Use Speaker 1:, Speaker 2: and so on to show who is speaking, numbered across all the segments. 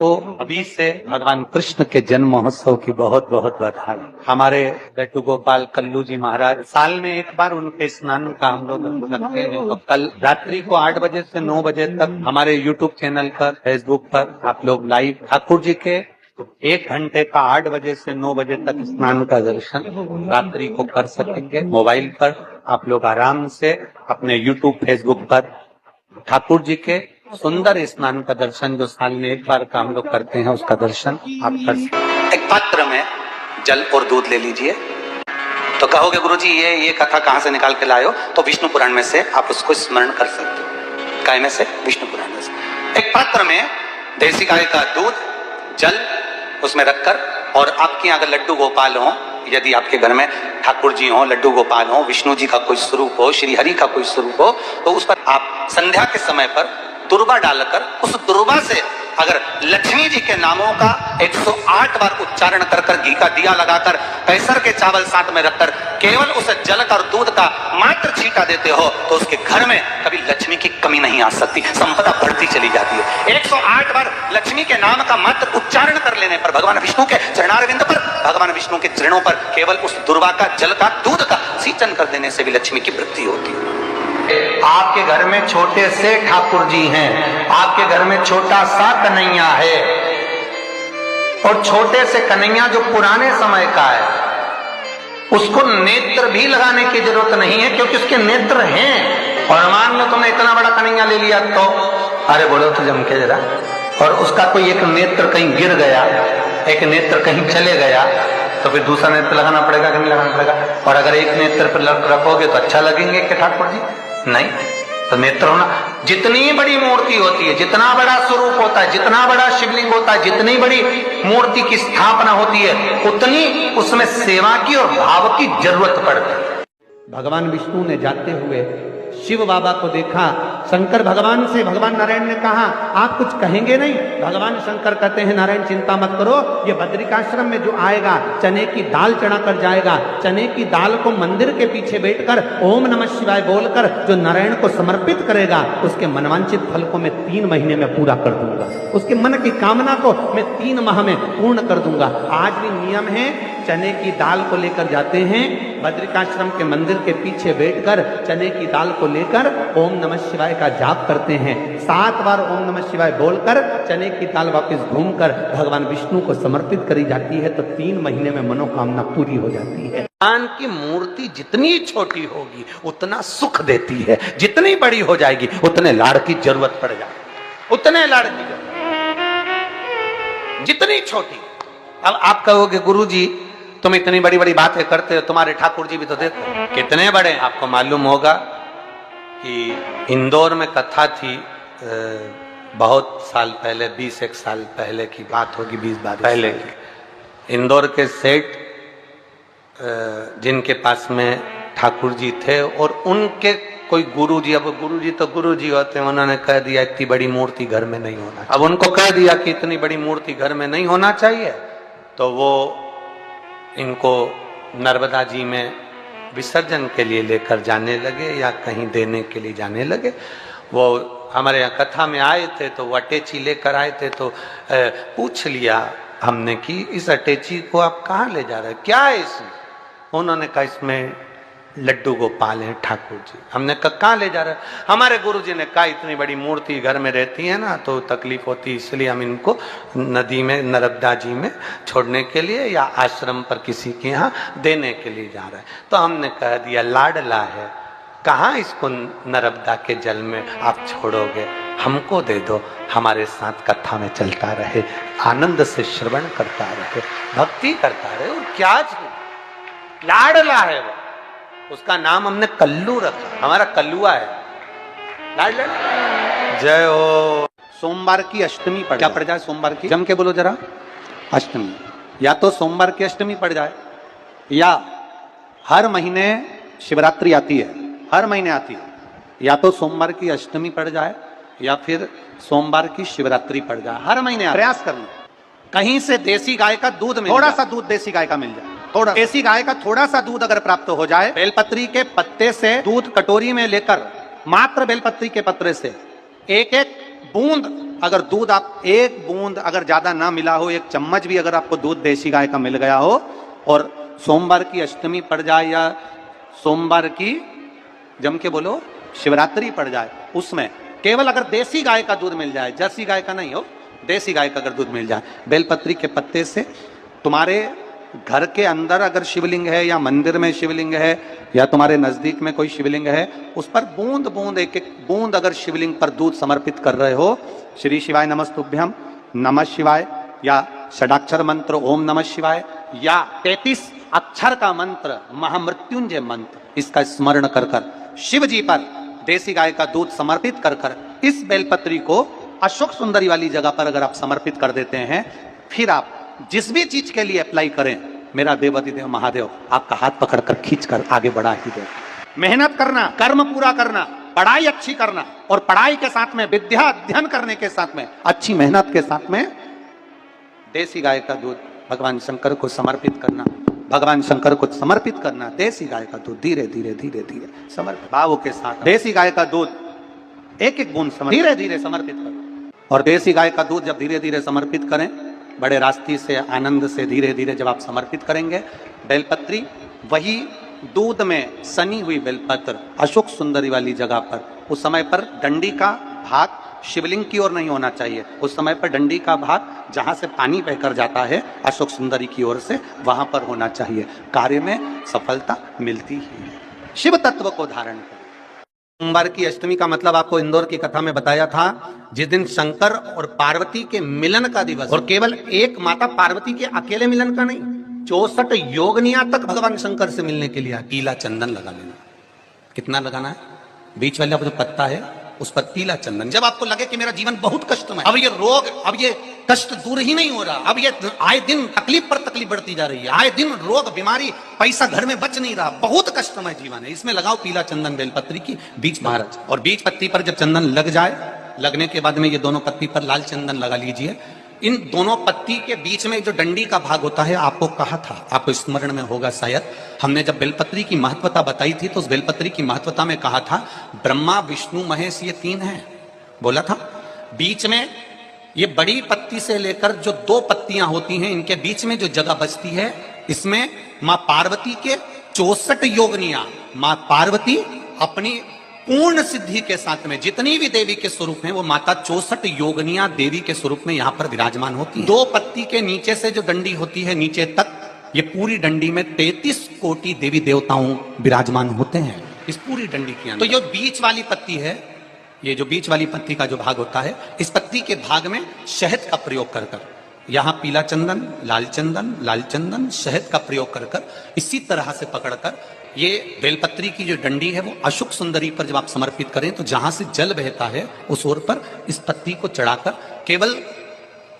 Speaker 1: तो अभी से भगवान कृष्ण के जन्म महोत्सव की बहुत बहुत बधाई। हमारे लड्डू गोपाल कल्लू जी महाराज साल में एक बार उनके स्नान का हम लोग रखते हैं। तो कल रात्रि को 8 बजे से 9 बजे तक हमारे यूट्यूब चैनल पर, फेसबुक पर आप लोग लाइव ठाकुर जी के 1 घंटे का 8 बजे से 9 बजे तक स्नान का दर्शन रात्रि को कर सकेंगे। मोबाइल पर आप लोग आराम से अपने यूट्यूब, फेसबुक पर ठाकुर जी के सुंदर स्नान का दर्शन, जो साल में एक बार का हम लोग करते हैं, उसका दर्शन आप कर सकते हैं। एक पात्र में जल और दूध ले लीजिए। तो कहोगे गुरुजी ये कथा कहाँ से निकाल के लाए हो? तो विष्णु पुराण में से आप उसको स्मरण कर सकते हो। काय में से? विष्णु पुराण में से। एक पात्र में देसी गाय का दूध, जल उसमें रखकर, और आपके यहाँ अगर लड्डू गोपाल हो, यदि आपके घर में ठाकुर जी हो, लड्डू गोपाल हो, विष्णु जी का कोई स्वरूप हो, श्री हरि का कोई स्वरूप हो, तो उस पर आप संध्या के समय पर दुर्वा डालकर, उस दुर्वा से अगर लक्ष्मी जी के नामों का 108 बार उच्चारण कर कर, घी का दिया लगाकर, कैसर के चावल साथ में रखकर केवल उस जल का और दूध का मात्र छींटा देते हो, तो उसके घर में कभी लक्ष्मी की कमी नहीं आ सकती, संपदा बढ़ती चली जाती है। 108 बार लक्ष्मी के नाम का मात्र उच्चारण कर लेने पर, भगवान विष्णु के चरणारविंद पर, भगवान विष्णु के चरणों पर केवल उस दुर्वा का, जल का, दूध का सिंचन कर देने से भी लक्ष्मी की वृद्धि होती है। आपके घर में छोटे से ठाकुर जी हैं, आपके घर में छोटा सा कन्हैया है, और छोटे से कन्हैया जो पुराने समय का है, उसको नेत्र भी लगाने की जरूरत नहीं है, क्योंकि उसके नेत्र हैं। और मान लो तुमने इतना बड़ा कन्हैया ले लिया, तो अरे बोलो तो जम के जरा, और उसका कोई एक नेत्र कहीं गिर गया, एक नेत्र कहीं चले गया, तो फिर दूसरा नेत्र लगाना पड़ेगा कि नहीं लगाना पड़ेगा? और अगर एक नेत्र पर रखोगे तो अच्छा लगेंगे कि ठाकुर जी? नहीं। तो नेत्र होना, जितनी बड़ी मूर्ति होती है, जितना बड़ा स्वरूप होता है, जितना बड़ा शिवलिंग होता है, जितनी बड़ी मूर्ति की स्थापना होती है, उतनी उसमें सेवा की और भाव की जरूरत पड़ती है। भगवान विष्णु ने जाते हुए शिव बाबा को देखा। शंकर भगवान से, भगवान नारायण ने कहा आप कुछ कहेंगे नहीं? भगवान शंकर कहते हैं नारायण चिंता मत करो, ये बद्रिकाश्रम में जो आएगा चने की दाल चढ़ा कर जाएगा, चने की दाल को मंदिर के पीछे बैठकर ओम नमः शिवाय बोलकर जो नारायण को समर्पित करेगा, उसके मनवांचित फल को मैं 3 महीने में पूरा कर दूंगा, उसके मन की कामना को मैं 3 माह में पूर्ण कर दूंगा। आज भी नियम है, चने की दाल को लेकर जाते हैं, बद्रिकाश्रम के मंदिर के पीछे बैठकर चने की दाल को लेकर ओम नमः शिवाय का जाप करते हैं। 7 बार ओम नमः शिवाय बोलकर चने की दाल वापस घूमकर भगवान विष्णु को समर्पित करी जाती है, तो 3 महीने में मनोकामना पूरी हो जाती है। भगवान की मूर्ति जितनी छोटी होगी उतना सुख देती है, जितनी बड़ी हो जाएगी उतने लाड़ की जरूरत पड़ जाएगी, उतने लाड़ की जरूरत, जितनी छोटी। अब आप कहोगे गुरुजी तुम इतनी बड़ी बड़ी बातें करते हो, तुम्हारे ठाकुर जी भी तो देखो कितने बड़े। आपको मालूम होगा कि इंदौर में कथा थी, बहुत साल पहले, 20 साल पहले की बात होगी, 20-22 पहले की। इंदौर के सेठ जिनके पास में ठाकुर जी थे, और उनके कोई गुरुजी, अब गुरुजी तो गुरुजी होते हैं, उन्होंने कह दिया इतनी बड़ी मूर्ति घर में नहीं होना। अब उनको कह दिया कि इतनी बड़ी मूर्ति घर में नहीं होना चाहिए, तो वो इनको नर्मदा जी में विसर्जन के लिए लेकर जाने लगे या कहीं देने के लिए जाने लगे। वो हमारे यहाँ कथा में आए थे, तो वो अटैची लेकर आए थे, तो पूछ लिया हमने कि इस अटैची को आप कहाँ ले जा रहे हैं, क्या है इसमें? उन्होंने कहा इसमें लड्डू गोपाल हैं ठाकुर जी। हमने कहा कहाँ ले जा रहे हैं? हमारे गुरु जी ने कहा इतनी बड़ी मूर्ति घर में रहती है ना, तो तकलीफ होती है, इसलिए हम इनको नदी में, नर्मदा जी में छोड़ने के लिए या आश्रम पर किसी के यहाँ देने के लिए जा रहे हैं। तो हमने कह दिया लाडला है, कहाँ इसको नर्मदा के जल में आप छोड़ोगे, हमको दे दो, हमारे साथ कथा में चलता रहे, आनंद से श्रवण करता रहे, भक्ति करता रहे। और क्या लाडला है वो, उसका नाम हमने कल्लू रखा, हमारा कल्लुआ है, लाडला। जय हो। सोमवार की अष्टमी पड़, क्या पड़ जाए सोमवार की? जम के बोलो जरा, अष्टमी। या तो सोमवार की अष्टमी पड़ जाए, या हर महीने शिवरात्रि आती है, हर महीने आती है, या तो सोमवार की अष्टमी पड़ जाए या फिर सोमवार की शिवरात्रि पड़ जाए, हर महीने प्रयास करना। कहीं से देसी गाय का दूध मिल, थोड़ा सा दूध देसी गाय का मिल जाए, थोड़ा देसी गाय का थोड़ा सा दूध अगर प्राप्त हो जाए, बेलपत्री के पत्ते से दूध कटोरी में लेकर, मात्र बेलपत्री के पत्रे से 1-1 बूंद अगर दूध आप एक बूंद अगर ज्यादा ना मिला हो, एक चम्मच भी अगर आपको दूध देसी गाय का मिल गया हो, और सोमवार की अष्टमी पड़ जाए या सोमवार की जम के बोलो शिवरात्रि पड़ जाए, उसमें केवल अगर देसी गाय का दूध मिल जाए, जर्सी गाय का नहीं हो, देसी गाय का अगर दूध मिल जाए, बेलपत्री के पत्ते से तुम्हारे घर के अंदर अगर शिवलिंग है या मंदिर में शिवलिंग है या तुम्हारे नजदीक में कोई शिवलिंग है, उस पर बूंद बूंद एक एक बूंद अगर शिवलिंग पर दूध समर्पित कर रहे हो, श्री शिवाय नमस्तुभ्यम, नमः शिवाय, या षडाक्षर मंत्र ओम नमः शिवाय, या 33 अक्षर का मंत्र महामृत्युंजय मंत्र, इसका स्मरण कर कर शिव जी पर देसी गाय का दूध समर्पित कर कर इस बेलपत्री को अशोक सुंदरी वाली जगह पर अगर आप समर्पित कर देते हैं, फिर आप जिस भी चीज के लिए अप्लाई करें, मेरा देवाधिदेव महादेव आपका हाथ पकड़कर खींचकर आगे बढ़ा ही दे। मेहनत करना, कर्म पूरा करना, पढ़ाई अच्छी करना, और पढ़ाई के साथ में विद्या अध्ययन करने के साथ में अच्छी मेहनत के साथ में देसी गाय का दूध भगवान शंकर को समर्पित करना, भगवान शंकर को समर्पित करना। देसी गाय का दूध धीरे धीरे धीरे धीरे समर्पित भाव के साथ देसी गाय का दूध एक एक बूंद धीरे धीरे समर्पित करो। और देसी गाय का दूध जब धीरे धीरे समर्पित करें, बड़े रास्ते से आनंद से धीरे धीरे जब आप समर्पित करेंगे, बेलपत्री वही दूध में सनी हुई बेलपत्र अशोक सुंदरी वाली जगह पर, उस समय पर डंडी का भाग शिवलिंग की ओर नहीं होना चाहिए, उस समय पर डंडी का भाग जहां से पानी बहकर जाता है अशोक सुंदरी की ओर से, वहां पर होना चाहिए। कार्य में सफलता मिलती ही है। शिव तत्व को धारण करें। सोमवार की अष्टमी का मतलब आपको इंदौर की कथा में बताया था, जिस दिन शंकर और पार्वती के मिलन का दिवस, और केवल एक माता पार्वती के अकेले मिलन का नहीं, 64 योगनिया तक भगवान शंकर से मिलने के लिए पीला चंदन लगा लेना। कितना लगाना है? बीच वाला जो पत्ता है उस पर पीला चंदन। जब आपको लगे कि मेरा जीवन बहुत कष्टमय, अब ये रोग, अब ये कष्ट दूर ही नहीं हो रहा, अब ये आए दिन तकलीफ पर तकलीफ बढ़ती जा रही है, आए दिन रोग बीमारी, पैसा घर में बच नहीं रहा, बहुत कष्टमय जीवन है, इसमें लगाओ पीला चंदन बेलपत्री की बीच महाराज। और बीच पत्ती पर जब चंदन लग जाए, लगने के बाद में ये दोनों पत्ती पर लाल चंदन लगा लीजिए। इन दोनों पत्ती के बीच में जो डंडी का भाग होता है, आपको कहा था, आपको स्मरण में होगा शायद, हमने जब बेलपत्री की महत्वता बताई थी तो उस बेलपत्री की महत्वता में कहा था ब्रह्मा विष्णु महेश ये 3 हैं, बोला था। बीच में ये बड़ी पत्ती से लेकर जो 2 पत्तियां होती हैं, इनके बीच में जो जगह बचती है, इसमें मां पार्वती के 64 योगनिया, मां पार्वती अपनी पूर्ण सिद्धि के साथ में जितनी भी देवी के स्वरूप हैं, वो माता 64 योगनिया देवी के स्वरूप में यहां पर विराजमान होती है। 2 पत्ती के नीचे से जो डंडी होती है नीचे तक, ये पूरी डंडी में 33 कोटि देवी देवताओं विराजमान होते हैं इस पूरी डंडी के अंदर। तो ये बीच वाली पत्ती है, ये जो बीच वाली पत्ती का जो भाग होता है, इस पत्ती के भाग में शहद का प्रयोग कर कर, यहां पीला चंदन, लाल चंदन, शहद का प्रयोग कर कर, इसी तरह से पकड़कर ये बेलपत्री की जो डंडी है वो अशोक सुंदरी पर जब आप समर्पित करें, तो जहां से जल बहता है उस ओर पर इस पत्ती को चढ़ाकर केवल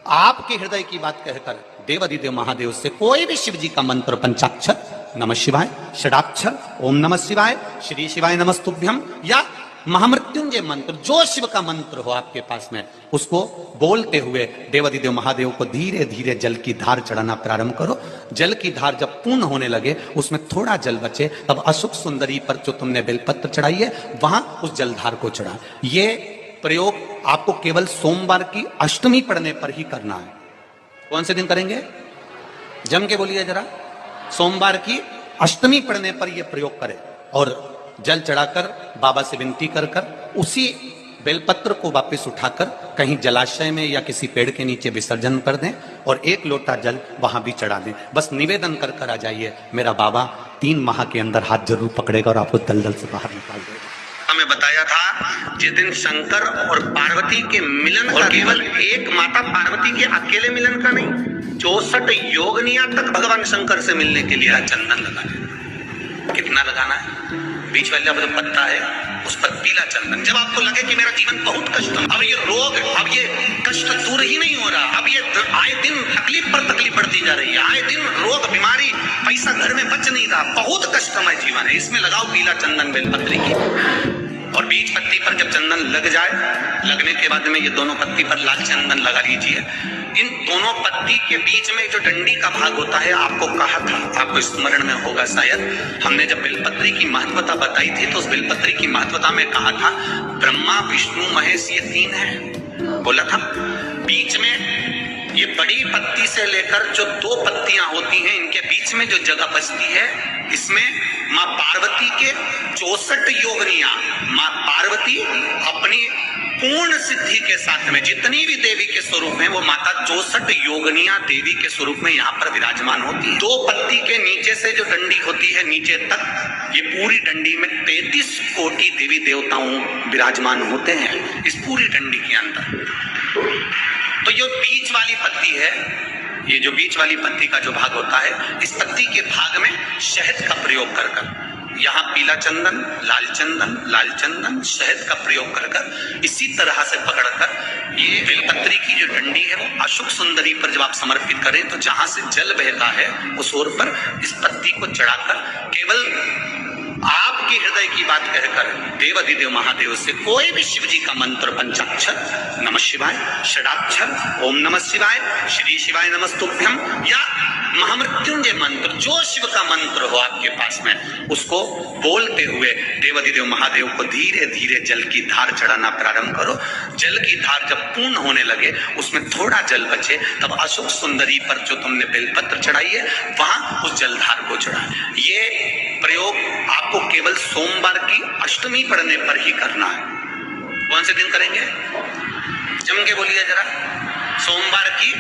Speaker 1: आपके हृदय की बात कहकर देवाधिदेव महादेव से कोई भी शिव जी का मंत्र, पंचाक्षर नमः शिवाय, षडाक्षर ओम नमः शिवाय, श्री शिवाय नमस्तुभ्यम, या महामृत्युंजय मंत्र, जो शिव का मंत्र हो आपके पास में, उसको बोलते हुए देवाधिदेव महादेव को धीरे धीरे जल की धार चढ़ाना प्रारंभ करो। जल की धार जब पूर्ण होने लगे, उसमें थोड़ा जल बचे, तब अशोक सुंदरी पर जो तुमने बेलपत्र चढ़ाई है वहां उस जलधार को चढ़ा। ये प्रयोग आपको केवल सोमवार की अष्टमी पढ़ने पर ही करना है। कौन से दिन करेंगे? जम के बोलिए जरा। सोमवार की अष्टमी पढ़ने पर यह प्रयोग करें, और जल चढ़ाकर बाबा से विनती कर कर उसी बेलपत्र को वापस उठाकर कहीं जलाशय में या किसी पेड़ के नीचे विसर्जन कर दें, और 1 लोटा जल वहां भी चढ़ा दें। बस निवेदन कर कर आ जाइए, मेरा बाबा 3 माह के अंदर हाथ जरूर पकड़ेगा और आपको दलदल से बाहर निकाल देगा। हमें बताया था जिस दिन शंकर और पार्वती के मिलन, और केवल एक माता पार्वती के अकेले मिलन का नहीं, 64 योगनिया तक भगवान शंकर से मिलने के लिए चंदन लगा लेना। कितना लगाना है? बीच वाला जो पत्ता है उस पर पीला चंदन। जब आपको लगे कि मेरा जीवन बहुत कष्ट, अब ये रोग, अब ये कष्ट दूर ही नहीं हो रहा, अब ये आए दिन तकलीफ पर तकलीफ बढ़ती जा रही है, आए दिन रोग बीमारी, पैसा घर में बच नहीं रहा, बहुत कष्टमय जीवन है, इसमें लगाओ पीला चंदन बेलपत्री की। और बीच पत्ती पर जब चंदन लग जाए, लगने के बाद में ये दोनों पत्ती पर लाल चंदन लगा लीजिए। इन दोनों पत्ती के बीच में जो डंडी का भाग होता है, आपको कहा था, आपको स्मरण में होगा शायद, हमने जब बेलपत्री की महत्वता बताई थी तो उस बेलपत्री की महत्वता में कहा था ब्रह्मा विष्णु महेश ये 3 हैं। बोला था। बीच में ये बड़ी पत्ती से लेकर जो 2 पत्तियां होती हैं, इनके बीच में जो जगह बचती है, इसमें माँ पार्वती के 64 योगनियां, माँ पार्वती अपनी पूर्ण सिद्धि के साथ में जितनी भी देवी के स्वरूप हैं, वो माता 64 योगनियां देवी के स्वरूप में यहाँ पर विराजमान होती है। 2 पत्ती के नीचे से जो डंडी होती है नीचे तक, ये पूरी डंडी में 33 कोटि देवी देवताओं विराजमान होते हैं इस पूरी डंडी के अंदर। तो जो बीच वाली पत्ती है, ये जो बीच वाली पत्ती का जो भाग होता है, इस पत्ती के भाग में शहद का प्रयोग कर यहाँ पीला चंदन, लाल चंदन, शहद का प्रयोग कर इसी तरह से पकड़कर ये बेलपत्री की जो डंडी है वो अशुक सुंदरी पर जब आप समर्पित करें तो जहां से जल बहता है उस ओर पर इस पत्ती को चढ़ाकर केवल आपके हृदय की बात कहकर देवाधिदेव महादेव से कोई भी शिव जी का मंत्र, पंचाक्षर, नमः शिवाय, षडाक्षर, ओम नमः शिवाय, श्री शिवाय नमस्तुभ्यम, या महामृत्युंजय मंत्र, जो शिव का मंत्र हो आपके पास में, उसको बोलते हुए देवाधिदेव महादेव को धीरे धीरे जल की धार चढ़ाना प्रारंभ करो। जल की धार जब पूर्ण होने लगे, उसमें थोड़ा जल बचे, तब अशुक सुंदरी पर जो तुमने बेलपत्र चढ़ाई है वहां उस जलधार को चढ़ा। ये प्रयोग आपको केवल सोमवार की अष्टमी पढ़ने पर ही करना है। कौन से दिन करेंगे? जम के बोलिए जरा। सोमवार की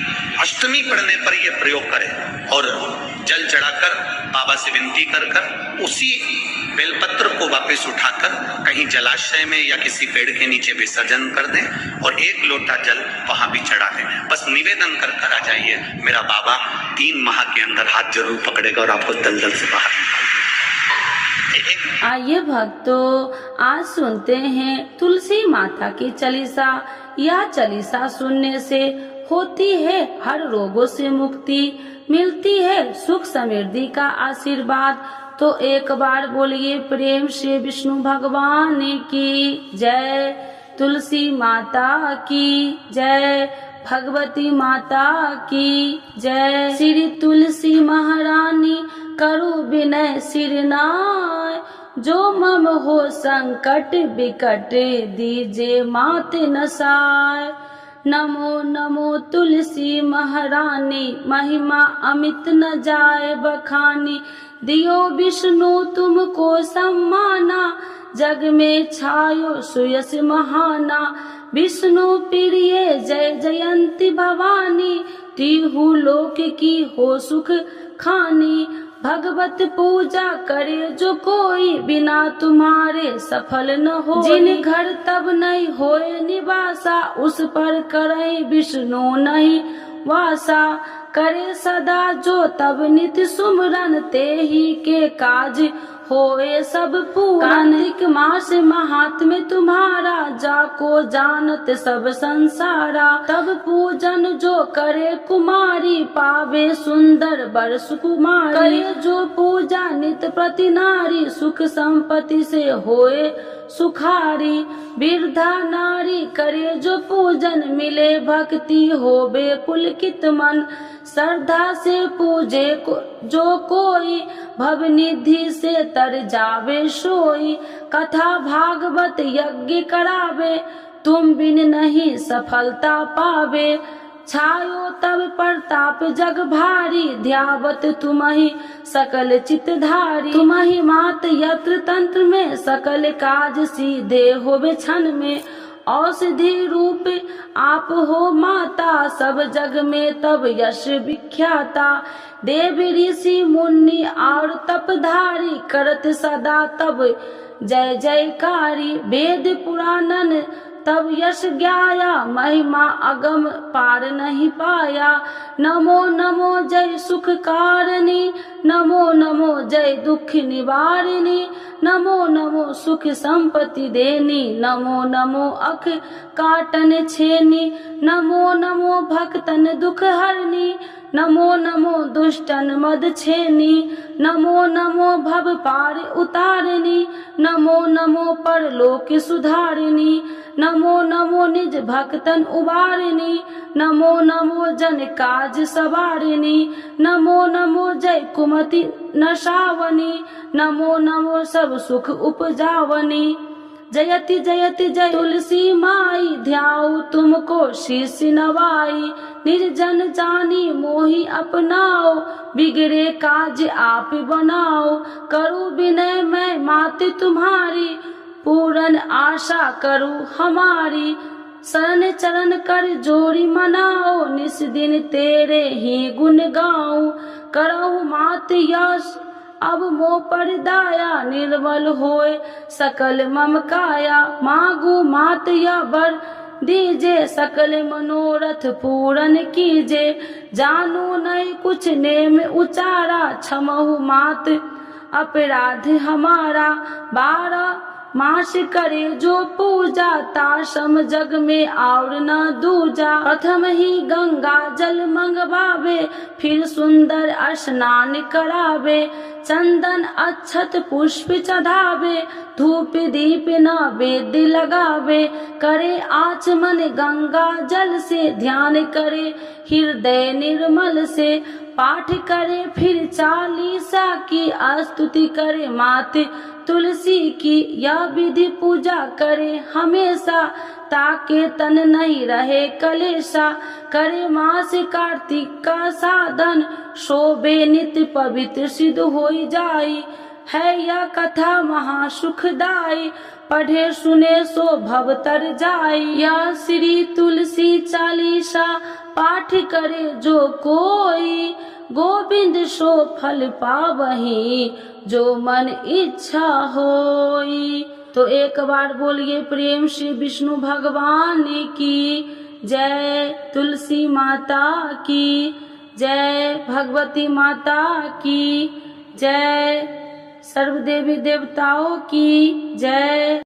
Speaker 1: अष्टमी पढ़ने पर यह प्रयोग करें और जल चढ़ाकर बाबा से विनती कर उसी बेलपत्र को वापस उठाकर कहीं जलाशय में या किसी पेड़ के नीचे विसर्जन कर दें और 1 लोटा जल वहां भी चढ़ा दें। बस निवेदन कर आ जाइए, मेरा बाबा 3 माह के अंदर हाथ जरूर पकड़ेगा और आपको दलदल से बाहर निकालेगा।
Speaker 2: आइए भक्तों, आज सुनते हैं तुलसी माता की चालीसा। यह चालीसा सुनने से होती है हर रोगों से मुक्ति, मिलती है सुख समृद्धि का आशीर्वाद। तो एक बार बोलिए प्रेम से विष्णु भगवान की जय, तुलसी माता की जय, भगवती माता की जय। श्री तुलसी महारानी करो विनय सिरनाय, जो मम हो संकट विकट दीजे मात नसाय। नमो नमो तुलसी महारानी, महिमा अमित न जाए बखानी। दियो विष्णु तुमको सम्माना, जग में छायो सुयस महाना। विष्णु प्रिय जय जयंती भवानी, तिहु लोक की हो सुख खानी। भगवत पूजा करे जो कोई, बिना तुम्हारे सफल न हो। जिन घर तब नहीं होए निवासा, उस पर करे विष्णु नहीं वासा। करे सदा जो तब नित सुमरन, ते ही के काज होए सब पूरन। कार्तिक मास महात्म्य तुम्हारा, जाको जानत सब संसारा। तब पूजन जो करे कुमारी, पावे सुंदर बर सुकुमारी। करे जो पूजा नित प्रति नारी, सुख संपत्ति से होए सुखारी। वृद्धा नारी करे जो पूजन, मिले भक्ति होबे पुलकित मन। श्रद्धा से पूजे जो कोई, भव निधि से तर जावे सोई। कथा भागवत यज्ञ करावे, तुम बिन नहीं सफलता पावे। छायो तब प्रताप जग भारी, ध्यावत तुम्हि सकल चितधारी। तुम्हि मात यत्र तंत्र में, सकल काज सीधे होवे क्षण में। औषधि रूप आप हो माता, सब जग में तब यश विख्याता। देव ऋषि मुनि और तपधारी, करत सदा तब जय जयकारी। वेद पुराणन तब यश ज्ञाया, महिमा अगम पार नहीं पाया। नमो नमो जय सुख कारिणी, नमो नमो जय दुख निवारिणी। नमो नमो सुख संपत्ति देनी, नमो नमो अख काटन छेनी। नमो नमो भक्तन दुख हरनी, नमो नमो दुष्टन मद छेनी। नमो नमो भव पार उतारिणी, नमो नमो परलोक सुधारिणी। नमो नमो निज भक्तन उबारिणी, नमो नमो जन काज सवारिणी। नमो नमो जय कुमति नशावनी, नमो नमो सब सुख उपजावनी। जयति जयति जय तुलसी माई, ध्याऊ तुमको शीश नवाई। निर्जन जानी मोहि अपनाओ, बिगड़े काज आप बनाओ। करूँ विनय मैं माते तुम्हारी, पूरन आशा करूँ हमारी। शरण चरण कर जोड़ी मनाओ, निस दिन तेरे ही गुण गाऊं। करहु मात यश अब मोह पर दाया, निर्मल होए सकल मम काया। मांगू मात या वर दीजे, सकल मनोरथ पूरन कीजे। जानू नहीं कुछ नेम उचारा, क्षमहु मात अपराध हमारा। 12 मास करे जो पूजा, ताशम जग में और न दूजा। प्रथम ही गंगा जल मंगवावे, फिर सुंदर स्नान करावे। चंदन अक्षत पुष्प चढ़ावे, धूप दीप नैवेद्य लगावे। करे आचमन गंगा जल से, ध्यान करे हृदय निर्मल से। पाठ करे फिर 40 की, स्तुति करे माते तुलसी की। यह विधि पूजा करे हमेशा, ताके तन नहीं रहे कलेशा। करे मास कार्तिक का साधन, शोभे नित्य पवित्र सिद्ध होई जाई। है यह कथा महासुखदाई, पढ़े सुने सो भव तर जाई। यह श्री तुलसी चालीसा, पाठ करे जो कोई। गोविंद सो फल पावही, जो मन इच्छा होई। तो एक बार बोलिए प्रेम से विष्णु भगवान की जय, तुलसी माता की जय, भगवती माता की जय, सर्व देवी देवताओं की जय।